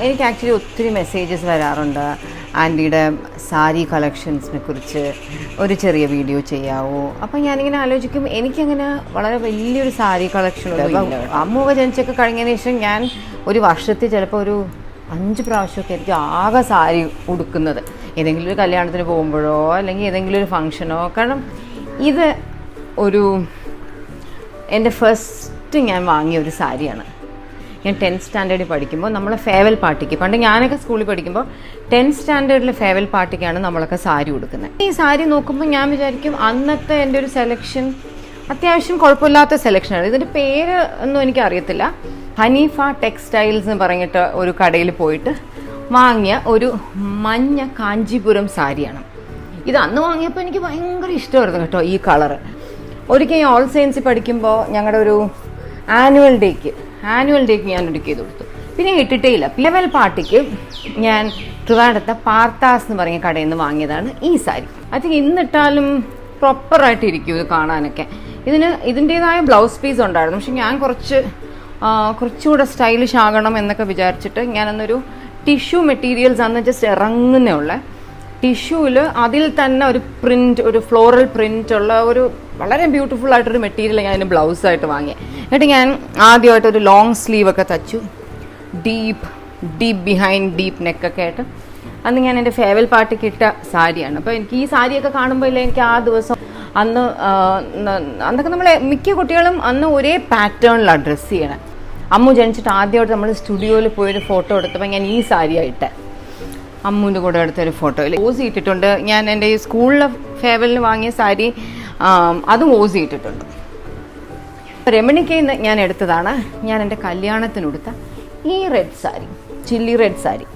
എനിക്ക് ആക്ച്വലി ഒത്തിരി മെസ്സേജസ് വരാറുണ്ട്. ആൻറ്റിയുടെ സാരി കളക്ഷൻസിനെ കുറിച്ച് ഒരു ചെറിയ വീഡിയോ ചെയ്യാവോ? അപ്പം ഞാനിങ്ങനെ ആലോചിക്കും, എനിക്കങ്ങനെ വളരെ വലിയൊരു സാരി കളക്ഷൻ ഉണ്ട്. അമ്മൂക ജനിച്ചൊക്കെ കഴിഞ്ഞതിന് ശേഷം ഞാൻ ഒരു വർഷത്തിൽ ചിലപ്പോൾ ഒരു 5 പ്രാവശ്യമൊക്കെ എനിക്ക് ആകെ സാരി ഉടുക്കുന്നത്, ഏതെങ്കിലും ഒരു കല്യാണത്തിന് പോകുമ്പോഴോ അല്ലെങ്കിൽ ഏതെങ്കിലും ഒരു ഫങ്ഷനോ. കാരണം ഇത് എൻ്റെ ഫസ്റ്റ് ഞാൻ വാങ്ങിയ ഒരു സാരിയാണ്. ഞാൻ 10th സ്റ്റാൻഡേർഡിൽ പഠിക്കുമ്പോൾ നമ്മളെ ഫെയർവെൽ പാർട്ടിക്ക്, പണ്ട് ഞാനൊക്കെ സ്കൂളിൽ പഠിക്കുമ്പോൾ 10th സ്റ്റാൻഡേർഡിലെ ഫെയർവെൽ പാർട്ടിക്കാണ് നമ്മളൊക്കെ സാരി ഉടുക്കുന്നത്. ഈ സാരി നോക്കുമ്പോൾ ഞാൻ വിചാരിക്കും അന്നത്തെ എൻ്റെ ഒരു സെലക്ഷൻ അത്യാവശ്യം കുഴപ്പമില്ലാത്ത സെലക്ഷനാണ്. ഇതിൻ്റെ പേര് ഒന്നും എനിക്കറിയത്തില്ല. ഹനീഫ ടെക്സ്റ്റൈൽസ് എന്ന് പറഞ്ഞിട്ട് ഒരു കടയിൽ പോയിട്ട് വാങ്ങിയ ഒരു മഞ്ഞ കാഞ്ചീപുരം സാരിയാണ്. ഇത് അന്ന് വാങ്ങിയപ്പോൾ എനിക്ക് ഭയങ്കര ഇഷ്ടമായിരുന്നു കേട്ടോ ഈ കളറ്. ഒരിക്കൽ ഞാൻ ഓൾ സയൻസിൽ പഠിക്കുമ്പോൾ ഞങ്ങളുടെ ഒരു ആനുവൽ ഡേക്ക് ഞാൻ എടുക്കി ചെയ്ത് കൊടുത്തു. പിന്നെ ഇട്ടിട്ടേ ഇല്ല. ഫെയർവെൽ പാർട്ടിക്ക് ഞാൻ ട്രിവാൻഡ്രത്തെ പാർത്താസ് എന്ന് പറഞ്ഞ കടയിൽ നിന്ന് വാങ്ങിയതാണ് ഈ സാരി. ഐ തിങ്ക് ഇന്നിട്ടാലും പ്രോപ്പറായിട്ട് ഇരിക്കും ഇത് കാണാനൊക്കെ. ഇതിൻ്റെതായ ബ്ലൗസ് പീസ് ഉണ്ടായിരുന്നു, പക്ഷെ ഞാൻ കുറച്ചുകൂടെ സ്റ്റൈലിഷ് ആകണം എന്നൊക്കെ വിചാരിച്ചിട്ട് ഞാനന്നൊരു ടിഷ്യൂ മെറ്റീരിയൽസ് അന്ന് ജസ്റ്റ് ഇറങ്ങുന്നേ ഉള്ള ടിഷ്യൂവിൽ അതിൽ തന്നെ ഒരു ഫ്ലോറൽ പ്രിൻ്റ് ഉള്ള ഒരു വളരെ ബ്യൂട്ടിഫുൾ ആയിട്ടൊരു മെറ്റീരിയൽ ഞാൻ അതിന് ബ്ലൗസായിട്ട് വാങ്ങി. എന്നിട്ട് ഞാൻ ആദ്യമായിട്ടൊരു ലോങ് സ്ലീവ് ഒക്കെ തച്ചു, ഡീപ്പ് ബിഹൈൻഡ് ഡീപ്പ് നെക്കൊക്കെ ആയിട്ട്. അന്ന് ഞാൻ എൻ്റെ ഫെയർവെൽ പാർട്ടിക്ക് ഇട്ട സാരിയാണ്. അപ്പോൾ എനിക്ക് ഈ സാരിയൊക്കെ കാണുമ്പോൾ ഇല്ല, എനിക്ക് ആ ദിവസം അന്നൊക്കെ നമ്മളെ മിക്ക കുട്ടികളും അന്ന് ഒരേ പാറ്റേണിലാണ് ഡ്രസ്സ് ചെയ്യണം. അമ്മു ജനിച്ചിട്ട് ആദ്യമായിട്ട് നമ്മൾ സ്റ്റുഡിയോയിൽ പോയൊരു ഫോട്ടോ എടുത്തപ്പോൾ ഞാൻ ഈ സാരിയായിട്ട് അമ്മുവിൻ്റെ കൂടെ എടുത്തൊരു ഫോട്ടോയിൽ ഓസി ഇട്ടിട്ടുണ്ട്. ഞാൻ എൻ്റെ ഈ സ്കൂളിലെ ഫെയർവെല്ലിന് വാങ്ങിയ സാരി അതും ഓസി ഇട്ടിട്ടുണ്ട്. രമണിക്കയിൽ നിന്ന് ഞാൻ എടുത്തതാണ് ഞാൻ എൻ്റെ കല്യാണത്തിനെടുത്ത ഈ red sari, chilli red sari.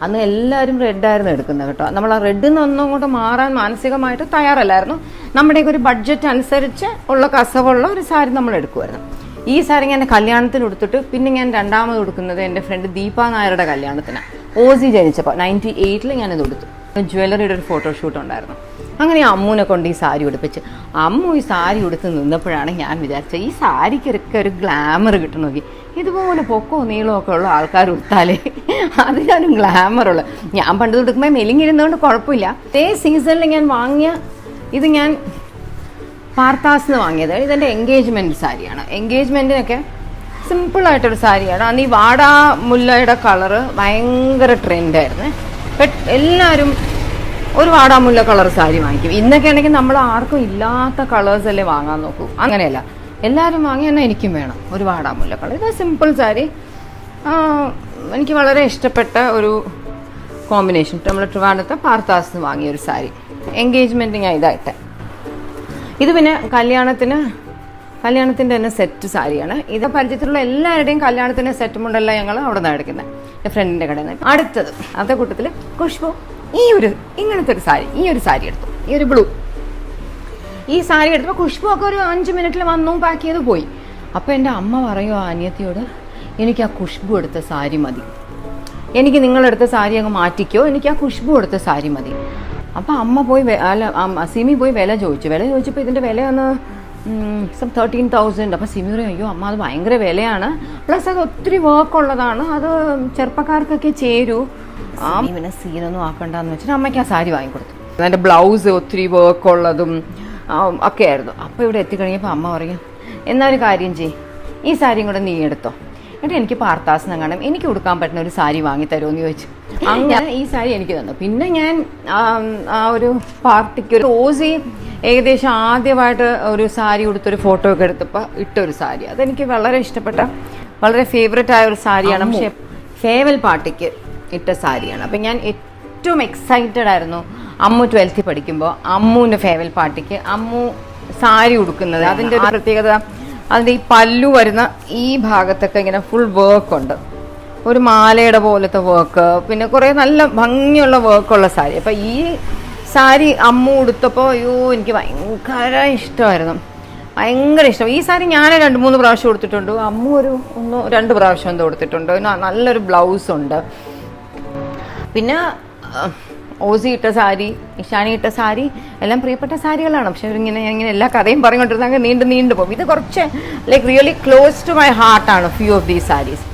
അന്ന് എല്ലാവരും റെഡായിരുന്നു എടുക്കുന്നത് കേട്ടോ. നമ്മൾ ആ റെഡിൽ നിന്നൊന്നും അങ്ങോട്ട് മാറാൻ മാനസികമായിട്ട് തയ്യാറല്ലായിരുന്നു. നമ്മുടെയൊക്കെ ഒരു ബഡ്ജറ്റ് അനുസരിച്ച് ഉള്ള കസവുള്ള ഒരു സാരി നമ്മൾ എടുക്കുമായിരുന്നു. ഈ സാരി ഞാൻ എൻ്റെ കല്യാണത്തിന് എടുത്തിട്ട് പിന്നെ ഞാൻ രണ്ടാമത് കൊടുക്കുന്നത് എൻ്റെ ഫ്രണ്ട് ദീപ നായരുടെ കല്യാണത്തിനാണ്. ഓസി ജനിച്ചപ്പോൾ 98 ഞാനിത് കൊടുത്തു. ജ്വല്ലറിയുടെ ഒരു ഫോട്ടോഷൂട്ട് ഉണ്ടായിരുന്നു. അങ്ങനെ അമ്മൂനെ കൊണ്ട് ഈ സാരി ഉടുപ്പിച്ച് അമ്മു ഈ സാരി ഉടുത്ത് നിന്നപ്പോഴാണ് ഞാൻ വിചാരിച്ചത് ഈ സാരിക്കൊക്കെ ഒരു ഗ്ലാമർ കിട്ടണം. നോക്കി ഇതുപോലെ പൊക്കോ നീളമോ ഒക്കെ ഉള്ള ആൾക്കാർ ഉടുത്താലേ അതിനൊരു ഗ്ലാമറുള്ളു. ഞാൻ പണ്ട് ഉടുക്കുമ്പോൾ മെലിഞ്ഞിരുന്നതുകൊണ്ട് കുഴപ്പമില്ല. അതേ സീസണിൽ ഞാൻ വാങ്ങിയ ഇത് ഞാൻ പാർത്താസിന് വാങ്ങിയത്. ഇതെൻ്റെ എൻഗേജ്മെൻറ്റ് സാരിയാണ്. എൻഗേജ്മെൻറ്റിനൊക്കെ സിമ്പിളായിട്ടൊരു സാരിയാണ്. അന്ന് ഈ വാടാ മുല്ലയുടെ കളറ് ഭയങ്കര ട്രെൻഡായിരുന്നു. എല്ലാവരും ഒരു വാടാമുല്ല കളർ സാരി വാങ്ങിക്കും. ഇന്നൊക്കെ ആണെങ്കിൽ നമ്മൾ ആർക്കും ഇല്ലാത്ത കളേഴ്സ് അല്ലേ വാങ്ങാൻ നോക്കൂ. അങ്ങനെയല്ല, എല്ലാവരും വാങ്ങി എന്നാൽ എനിക്കും വേണം ഒരു വാടാമുല്ല കളർ. ഇത് സിമ്പിൾ സാരി, എനിക്ക് വളരെ ഇഷ്ടപ്പെട്ട ഒരു കോമ്പിനേഷൻ. നമ്മൾ ട്രിവാൻഡ്രത്തെ പാർത്താസിന് വാങ്ങിയ ഒരു സാരി എൻഗേജ്മെൻറ്റ് ഞാൻ ഇതായിട്ട്. ഇത് പിന്നെ കല്യാണത്തിൻ്റെ തന്നെ സെറ്റ് സാരിയാണ്. ഇത് പരിചയത്തിലുള്ള എല്ലാവരുടെയും കല്യാണത്തിൻ്റെ സെറ്റ് മുണ്ടെല്ലാം ഞങ്ങൾ അവിടെ നിന്നാണ് എടുക്കുന്നത്, എൻ്റെ ഫ്രണ്ടിൻ്റെ കടയിൽ നിന്ന്. അടുത്തത് അതേ കൂട്ടത്തിൽ ഖുഷ്ബു ഇങ്ങനത്തെ ഒരു സാരി, ഈ ഒരു സാരി എടുത്തു, ഈ ഒരു ബ്ലൂ. ഈ സാരി എടുത്തപ്പോൾ ഖുഷ്ബു ഒക്കെ ഒരു 5 മിനിറ്റിൽ വന്നു പാക്ക് ചെയ്ത് പോയി. അപ്പോൾ എൻ്റെ അമ്മ പറയുമോ അനിയത്തിയോട്, എനിക്ക് ആ ഖുഷ്ബു എടുത്ത സാരി മതി, എനിക്ക് നിങ്ങളെടുത്ത സാരി അങ്ങ് മാറ്റിക്കോ, എനിക്ക് ആ ഖുഷ്ബു എടുത്ത സാരി മതി. അപ്പോൾ അമ്മ പോയി സിമി പോയി വില ചോദിച്ചപ്പോൾ ഇതിൻ്റെ വില ഒന്ന് 13,000. അപ്പോൾ സിമി പറയും, അയ്യോ അമ്മ അത് ഭയങ്കര വിലയാണ്, പ്ലസ് അത് ഒത്തിരി വർക്കുള്ളതാണ്, അത് ചെറുപ്പക്കാർക്കൊക്കെ ചേരൂ, പിന്നെ സീനൊന്നും ആക്കണ്ടെന്ന് വെച്ചിട്ട് അമ്മയ്ക്ക് ആ സാരി വാങ്ങിക്കൊടുത്തു. അതിൻ്റെ ബ്ലൗസ് ഒത്തിരി വർക്കുള്ളതും ഒക്കെ ആയിരുന്നു. അപ്പോൾ ഇവിടെ എത്തിക്കഴിഞ്ഞപ്പോൾ അമ്മ പറയും, എന്നാ ഒരു കാര്യം ഈ സാരിയും കൂടെ നീ എടുത്തോ, എന്നിട്ട് എനിക്ക് പാർത്താസിന് കാണാം എനിക്ക് കൊടുക്കാൻ പറ്റുന്ന ഒരു സാരി വാങ്ങി തരുമെന്ന് ചോദിച്ചു. അങ്ങനെ ഈ സാരി എനിക്ക് തന്നു. പിന്നെ ഞാൻ ആ ഒരു പാർട്ടിക്ക് ഒരു ഓസി ഏകദേശം ആദ്യമായിട്ട് ഒരു സാരി ഉടുത്തൊരു ഫോട്ടോ ഒക്കെ എടുത്തപ്പോൾ ഇട്ടൊരു സാരി, അതെനിക്ക് വളരെ ഇഷ്ടപ്പെട്ട വളരെ ഫേവറേറ്റ് ആയ ഒരു സാരിയാണ്. പക്ഷേ ഫെയർവെൽ പാർട്ടിക്ക് ഇട്ട സാരിയാണ്. അപ്പം ഞാൻ ഏറ്റവും എക്സൈറ്റഡ് ആയിരുന്നു അമ്മു 12th പഠിക്കുമ്പോൾ അമ്മുവിൻ്റെ ഫെയർവെൽ പാർട്ടിക്ക് അമ്മു സാരി ഉടുക്കുന്നത്. അതിൻ്റെ ഒരു പ്രത്യേകത, അതിൻ്റെ ഈ പല്ലു വരുന്ന ഈ ഭാഗത്തൊക്കെ ഇങ്ങനെ ഫുൾ വർക്കുണ്ട്, ഒരു മാലയുടെ പോലത്തെ വർക്ക്, പിന്നെ കുറേ നല്ല ഭംഗിയുള്ള വർക്കുള്ള സാരി. അപ്പം ഈ സാരി അമ്മു ഉടുത്തപ്പോൾ എനിക്ക് ഭയങ്കര ഇഷ്ടമായിരുന്നു, ഭയങ്കര ഇഷ്ടം. ഈ സാരി ഞാൻ 2-3 പ്രാവശ്യം കൊടുത്തിട്ടുണ്ട്, അമ്മു ഒരു 1-2 പ്രാവശ്യം എന്തോ കൊടുത്തിട്ടുണ്ട്. നല്ലൊരു ബ്ലൗസ് ഉണ്ട്. പിന്നെ ഓസി ഇട്ട സാരി, ഇഷാനി ഇട്ട സാരി എല്ലാം പ്രിയപ്പെട്ട സാരികളാണ്. പക്ഷെ ഇങ്ങനെ എല്ലാ കഥയും പറഞ്ഞുകൊണ്ടിരുന്ന നീണ്ടു പോകും. ഇത് കുറച്ച് റിയലി ക്ലോസ് ടു മൈ ഹാർട്ടാണ് ഫ്യൂ ഓഫ് ദീസ് സാരീസ്.